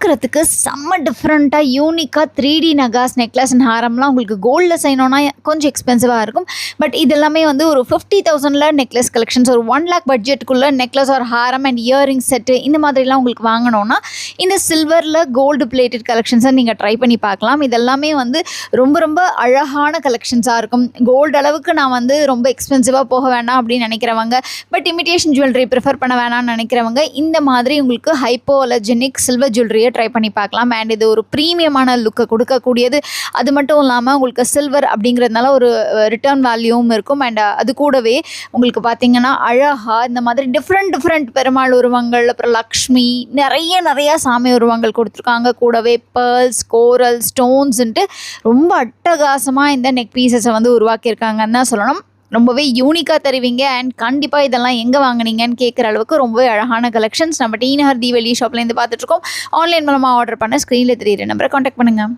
பார்க்குறதுக்கு செம்ம டிஃப்ரெண்ட்டாக யூனிக்காக 3D நகாஸ் நெக்லஸ் அண்ட் ஹாரம்லாம் உங்களுக்கு கோல்டில் செய்யணுன்னா கொஞ்சம் எக்ஸ்பென்சிவாக இருக்கும். பட் இது எல்லாமே வந்து ஒரு 50,000ல் நெக்லஸ் கலெக்ஷன்ஸ், ஒரு 1 lakh பட்ஜெட்டுக்குள்ளே நெக்லஸ் ஒரு ஹாரம் அண்ட் இயரிங் செட்டு இந்த மாதிரிலாம் உங்களுக்கு வாங்கினோன்னா இந்த சில்வரில் கோல்டு பிளேட்டட் கலெக்ஷன்ஸை நீங்கள் ட்ரை பண்ணி பார்க்கலாம். இதெல்லாமே வந்து ரொம்ப ரொம்ப அழகான கலெக்ஷன்ஸாக இருக்கும். கோல்டு அளவுக்கு நான் வந்து ரொம்ப எக்ஸ்பென்சிவாக போக வேண்டாம் அப்படின்னு நினைக்கிறவங்க, பட் இமிடேஷன் ஜுவல்லரி ப்ரிஃபர் பண்ண வேணாம்னு நினைக்கிறவங்க இந்த மாதிரி உங்களுக்கு ஹைப்போஅலர்ஜெனிக் சில்வர் ஜுவல்லரியை ட்ரை பண்ணி பார்க்கலாம். அண்ட் இது ஒரு ப்ரீமியமான லுக்கை கொடுக்கக்கூடியது. அது மட்டும் இல்லாமல் உங்களுக்கு சில்வர் அப்படிங்கிறதுனால ஒரு ரிட்டர்ன் வேல்யூவும் இருக்கும். அண்ட் அது கூடவே உங்களுக்கு பார்த்தீங்கன்னா அழகாக இந்த மாதிரி டிஃப்ரெண்ட் பெருமாள் உருவங்கள், அப்புறம் லக்ஷ்மி, நிறைய சாமி உருவங்கள் கொடுத்துருக்காங்க. கூடவே பேர்ல்ஸ், கோரல், ஸ்டோன்ஸ்ன்ட்டு ரொம்ப அட்டகாசமாக இந்த நெக் பீசஸை வந்து உருவாக்கியிருக்காங்கன்னு தான் சொல்லணும். ரொம்பவே யூனிக்காக தருவீங்க. அண்ட் கண்டிப்பாக இதெல்லாம் எங்கே வாங்கினீங்கன்னு கேட்குற அளவுக்கு ரொம்பவே அழகான கலெக்ஷன்ஸ் நம்ம டி நகர் தீவெளி ஷாப்லேருந்து பார்த்துட்ருக்கோம். ஆன்லைன் மூலமாக ஆர்டர் பண்ண ஸ்க்ரீனில் தெரியுற நம்பரை காண்டாக்ட் பண்ணுங்கள்.